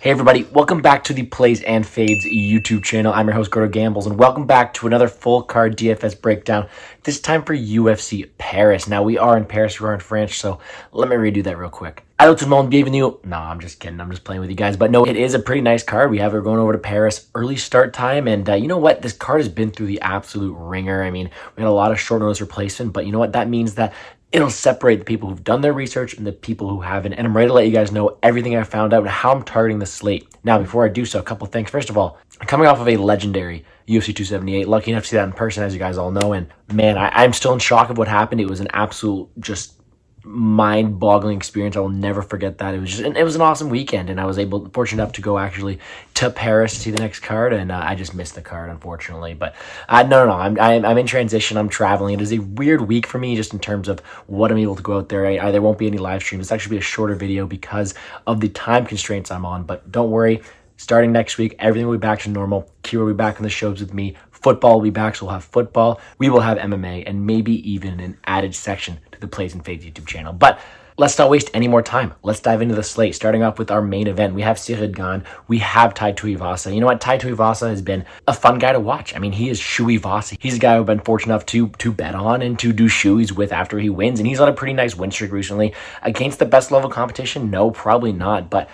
Hey everybody, welcome back to the Plays and Fades YouTube channel. I'm your host, Gordo Gambles, and welcome back to another full card DFS breakdown, this time for UFC Paris. Now, we are in Paris, we are in France, so let me redo that real quick. Allô tout le monde, bienvenue. No, I'm just kidding, I'm just playing with you guys, but no, it is a pretty nice card. We have her going over to Paris, early start time, and you know what? This card has been through the absolute ringer. I mean, we had a lot of short notice replacement, but you know what? That means that it'll separate the people who've done their research and the people who haven't. And I'm ready to let you guys know everything I found out and how I'm targeting the slate. Now, before I do so, a couple things. First of all, I'm coming off of a legendary UFC 278. Lucky enough to see that in person, as you guys all know. And man, I'm still in shock of what happened. It was an absolute just mind-boggling experience. I will never forget that. It was an awesome weekend, and I was fortunate enough to go actually to Paris to see the next card, and I just missed the card, unfortunately. But no, I'm in transition. I'm traveling. It is a weird week for me, just in terms of what I'm able to go out there. There won't be any live streams. It's actually be a shorter video because of the time constraints I'm on. But don't worry. Starting next week, everything will be back to normal. Kira will be back on the shows with me. Football will be back, so we'll have football. We will have MMA, and maybe even an added section to the Plays and Fades YouTube channel. But let's not waste any more time. Let's dive into the slate. Starting off with our main event, we have Gane. We have Tuivasa. You know what? Tuivasa has been a fun guy to watch. I mean, he is Tuivasa. He's a guy who've been fortunate enough to bet on and to do shoeys with after he wins, and he's on a pretty nice win streak recently. Against the best level competition? No, probably not, but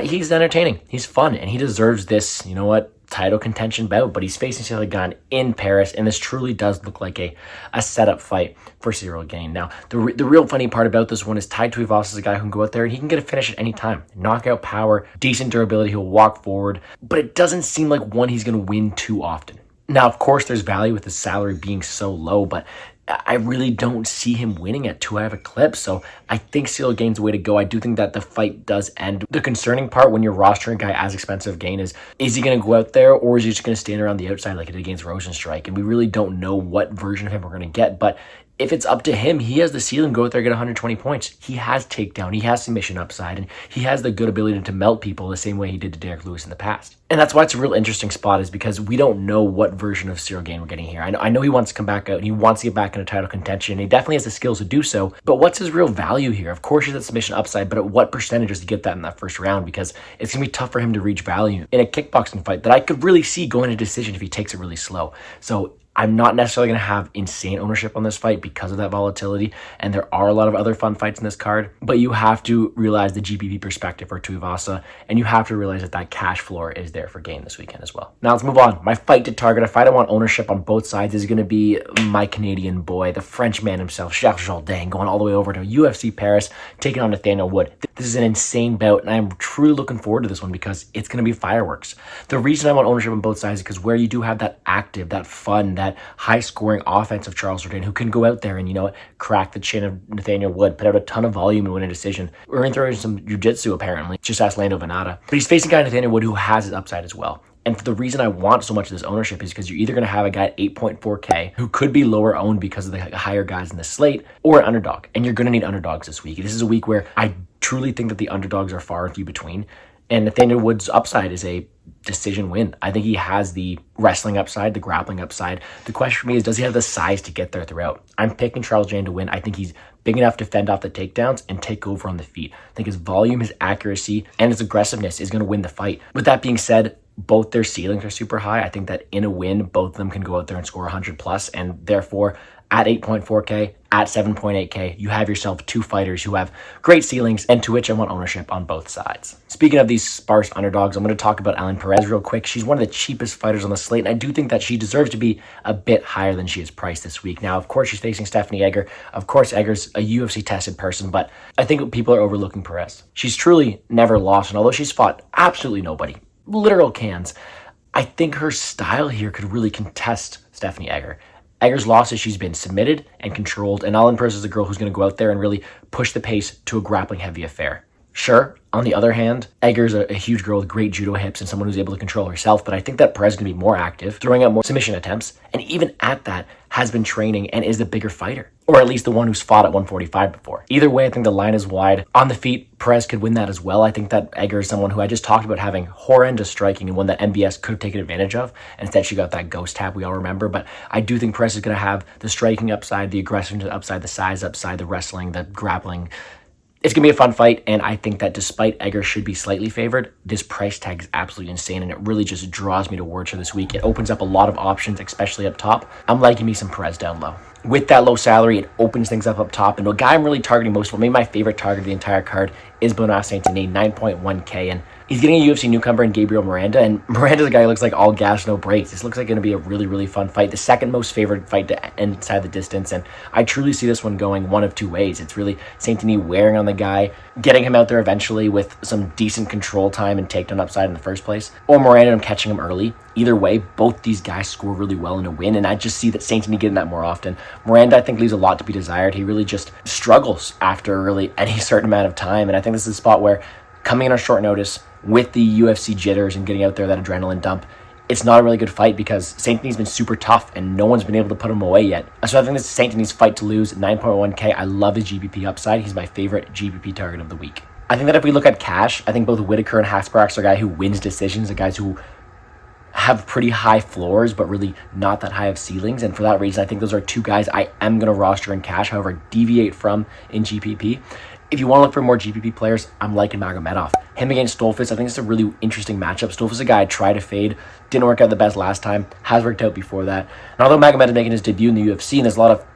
he's entertaining. He's fun, and he deserves this, you know what, title contention bout. But he's facing Gane in Paris, and this truly does look like a setup fight for Gane. Now, the real funny part about this one is Tuivasa is a guy who can go out there and he can get a finish at any time. Knockout power, decent durability, he'll walk forward, but it doesn't seem like one he's going to win too often. Now, of course, there's value with his salary being so low, but I really don't see him winning at 2 out of a clip, so I think Gane's the way to go. I do think that the fight does end. The concerning part when you're rostering a guy as expensive Gane is he going to go out there, or is he just going to stand around the outside like it did against Rosenstrike? And we really don't know what version of him we're going to get, but if it's up to him, he has the ceiling to go out there and get 120 points. He has takedown, he has submission upside, and he has the good ability to melt people the same way he did to Derek Lewis in the past. And that's why it's a real interesting spot, is because we don't know what version of Gane we're getting here. I know he wants to come back out, and he wants to get back into title contention, and he definitely has the skills to do so, but what's his real value here? Of course, he's at submission upside, but at what percentage does he get that in that first round? Because it's going to be tough for him to reach value in a kickboxing fight that I could really see going to decision if he takes it really slow. So I'm not necessarily going to have insane ownership on this fight because of that volatility, and there are a lot of other fun fights in this card, but you have to realize the GPP perspective for Tuivasa, and you have to realize that cash floor is there for Gane this weekend as well. Now let's move on. My fight to target, a fight I want ownership on both sides, is going to be my Canadian boy, the French man himself, Jourdain, going all the way over to UFC Paris, taking on Nathaniel Wood. This is an insane bout, and I'm truly looking forward to this one because it's going to be fireworks. The reason I want ownership on both sides is because where you do have that active, that fun, that high-scoring offense of Charles Jourdain, who can go out there and, you know, crack the chin of Nathaniel Wood, put out a ton of volume and win a decision. We're going to throw in some jiu-jitsu, apparently. Just ask Lando Venata. But he's facing a guy, Nathaniel Wood, who has his upside as well. And the reason I want so much of this ownership is because you're either going to have a guy at 8.4K who could be lower owned because of the higher guys in the slate, or an underdog. And you're going to need underdogs this week. This is a week where I truly think that the underdogs are far and few between. And Nathaniel Wood's upside is a decision win. I think he has the wrestling upside, the grappling upside. The question for me is, does he have the size to get there throughout? I'm picking Charles Jourdain to win. I think he's big enough to fend off the takedowns and take over on the feet. I think his volume, his accuracy, and his aggressiveness is going to win the fight. With that being said, both their ceilings are super high. I think that in a win, both of them can go out there and score 100 plus, and therefore at 8.4K, at 7.8K, you have yourself two fighters who have great ceilings and to which I want ownership on both sides. Speaking of these sparse underdogs, I'm going to talk about Allin Perez real quick. She's one of the cheapest fighters on the slate, and I do think that she deserves to be a bit higher than she is priced this week. Now, of course, she's facing Stephanie Egger. Of course, Egger's a UFC-tested person, but I think people are overlooking Perez. She's truly never lost, and although she's fought absolutely nobody, literal cans, I think her style here could really contest Stephanie Egger. Egger's losses, she's been submitted and controlled, and Allin Perez is a girl who's going to go out there and really push the pace to a grappling-heavy affair. Sure, on the other hand, Egger's a huge girl with great judo hips and someone who's able to control herself, but I think that Perez is going to be more active, throwing out more submission attempts, and even at that, has been training and is the bigger fighter, or at least the one who's fought at 145 before. Either way, I think the line is wide. On the feet, Perez could win that as well. I think that Egger is someone who I just talked about having horrendous striking and one that MBS could have taken advantage of. Instead, she got that ghost tap we all remember, but I do think Perez is going to have the striking upside, the aggression upside, the size upside, the wrestling, the grappling. It's going to be a fun fight, and I think that despite Egger should be slightly favored, this price tag is absolutely insane, and it really just draws me towards her this week. It opens up a lot of options, especially up top. I'm liking me some Perez down low. With that low salary, it opens things up top, and the guy I'm really targeting most, well, maybe my favorite target of the entire card, is Benoit St-Denis, 9.1k, and he's getting a UFC newcomer in Gabriel Miranda, and Miranda's a guy who looks like all gas, no brakes. This looks like going to be a really, really fun fight. The second most favored fight to inside the distance, and I truly see this one going one of two ways. It's really St-Denis wearing on the guy, getting him out there eventually with some decent control time and takedown upside in the first place, or Miranda catching him early. Either way, both these guys score really well in a win, and I just see that St-Denis getting that more often. Miranda, I think, leaves a lot to be desired. He really just struggles after really any certain amount of time, and I think this is a spot where, coming in on short notice with the UFC jitters and getting out there that adrenaline dump, it's not a really good fight because St-Denis has been super tough and no one's been able to put him away yet. So I think this is St-Denis' fight to lose, 9.1k. I love his GPP upside. He's my favorite GPP target of the week. I think that if we look at cash, I think both Whittaker and Hasbrox are a guy who wins decisions, the guys who have pretty high floors, but really not that high of ceilings. And for that reason, I think those are two guys I am going to roster in cash, however, deviate from in GPP. If you want to look for more GPP players, I'm liking Magomedov. Him against Stolzfus, I think it's a really interesting matchup. Stolzfus is a guy I tried to fade, didn't work out the best last time, has worked out before that. And although Magomedov is making his debut in the UFC, and there's a lot of,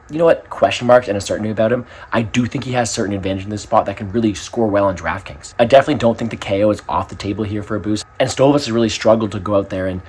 question marks and uncertainty about him, I do think he has certain advantage in this spot that can really score well on DraftKings. I definitely don't think the KO is off the table here for a boost. And Stolzfus has really struggled to go out there and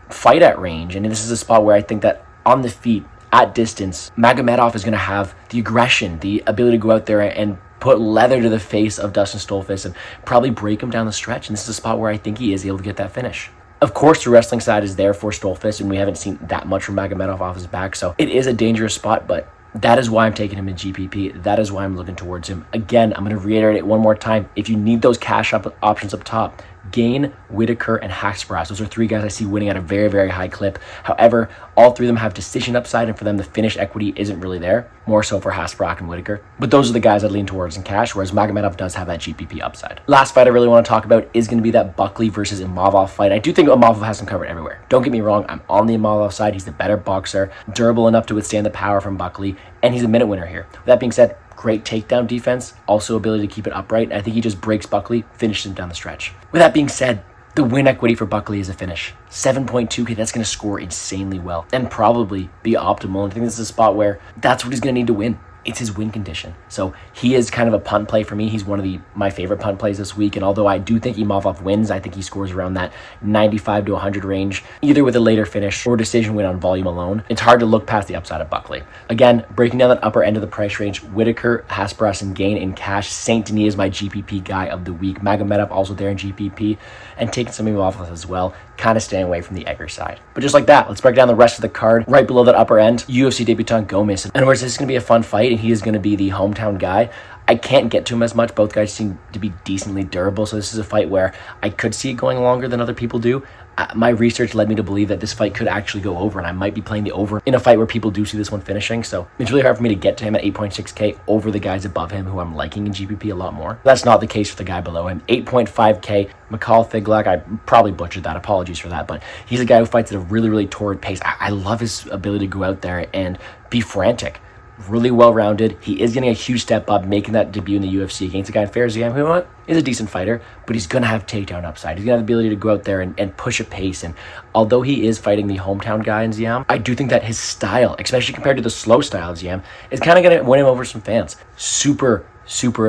fight at range. And this is a spot where I think that on the feet, at distance, Magomedov is going to have the aggression, the ability to go out there and put leather to the face of Dustin Stolzfus and probably break him down the stretch. And this is a spot where I think he is able to get that finish. Of course, the wrestling side is there for Stolzfus, and we haven't seen that much from Magomedov off his back. So it is a dangerous spot, but that is why I'm taking him in GPP. That is why I'm looking towards him. Again, I'm going to reiterate it one more time. If you need those cash options up top, Gane, Whittaker, and Hasbrox. Those are three guys I see winning at a very, very high clip. However, all three of them have decision upside, and for them, the finish equity isn't really there. More so for Hasbrox and Whittaker. But those are the guys I'd lean towards in cash, whereas Magomedov does have that GPP upside. Last fight I really want to talk about is going to be that Buckley versus Imavov fight. I do think Imavov has him covered everywhere. Don't get me wrong, I'm on the Imavov side. He's the better boxer, durable enough to withstand the power from Buckley, and he's a minute winner here. With that being said, great takedown defense, also ability to keep it upright. I think he just breaks Buckley, finishes him down the stretch. With that being said, the win equity for Buckley is a finish. 7.2k, that's going to score insanely well and probably be optimal. And I think this is a spot where that's what he's going to need to win. It's his win condition. So he is kind of a punt play for me. He's one of my favorite punt plays this week. And although I do think Imavov wins, I think he scores around that 95 to 100 range, either with a later finish or decision win on volume alone. It's hard to look past the upside of Buckley. Again, breaking down that upper end of the price range, Whittaker, Hasbrox, and Gane in cash. St-Denis is my GPP guy of the week. Magomedov also there in GPP, and taking some Imavov as well. Kind of staying away from the Egger side. But just like that, let's break down the rest of the card. Right below that upper end, UFC debutant Gomez. In other words, this is going to be a fun fight, and he is going to be the hometown guy. I can't get to him as much. Both guys seem to be decently durable, so this is a fight where I could see it going longer than other people do. My research led me to believe that this fight could actually go over, and I might be playing the over in a fight where people do see this one finishing. So it's really hard for me to get to him at 8.6k over the guys above him who I'm liking in GPP a lot more. That's not the case for the guy below him. 8.5k, Mikhail Figlak. I probably butchered that. Apologies for that, but he's a guy who fights at a really, really torrid pace. I love his ability to go out there and be frantic. Really well-rounded. He is getting a huge step up, making that debut in the UFC against a guy in Fairziam who is a decent fighter, but he's going to have takedown upside. He's going to have the ability to go out there and push a pace. And although he is fighting the hometown guy in Ziam, I do think that his style, especially compared to the slow style of Ziam, is kind of going to win him over some fans. Super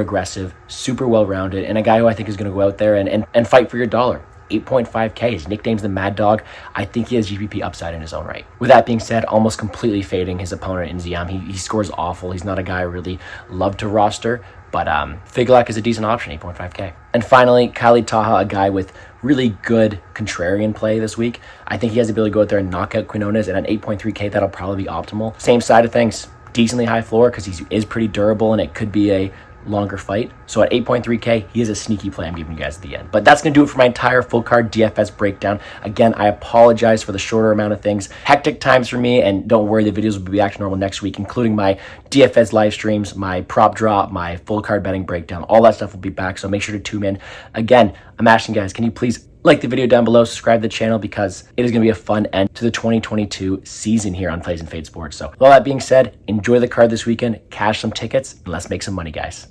aggressive, super well-rounded, and a guy who I think is going to go out there and fight for your dollar. 8.5k. His nickname's the Mad Dog. I think he has GPP upside in his own right. With that being said, almost completely fading his opponent in Ziam. He scores awful. He's not a guy I really love to roster, but Figlak is a decent option, 8.5k. And finally, Khalid Taha, a guy with really good contrarian play this week. I think he has the ability to go out there and knock out Quinones, and at 8.3k, that'll probably be optimal. Same side of things, decently high floor because he is pretty durable, and it could be a longer fight. So at 8.3k, he is a sneaky play I'm giving you guys at the end. But that's going to do it for my entire full card DFS breakdown. Again, I apologize for the shorter amount of things. Hectic times for me, and don't worry, the videos will be back to normal next week, including my DFS live streams, my prop drop, my full card betting breakdown. All that stuff will be back, so make sure to tune in. Again, I'm asking guys, can you please like the video down below, subscribe to the channel, because it is going to be a fun end to the 2022 season here on Plays and Fade Sports. So with all that being said, enjoy the card this weekend, cash some tickets, and let's make some money, guys.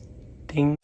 Ding.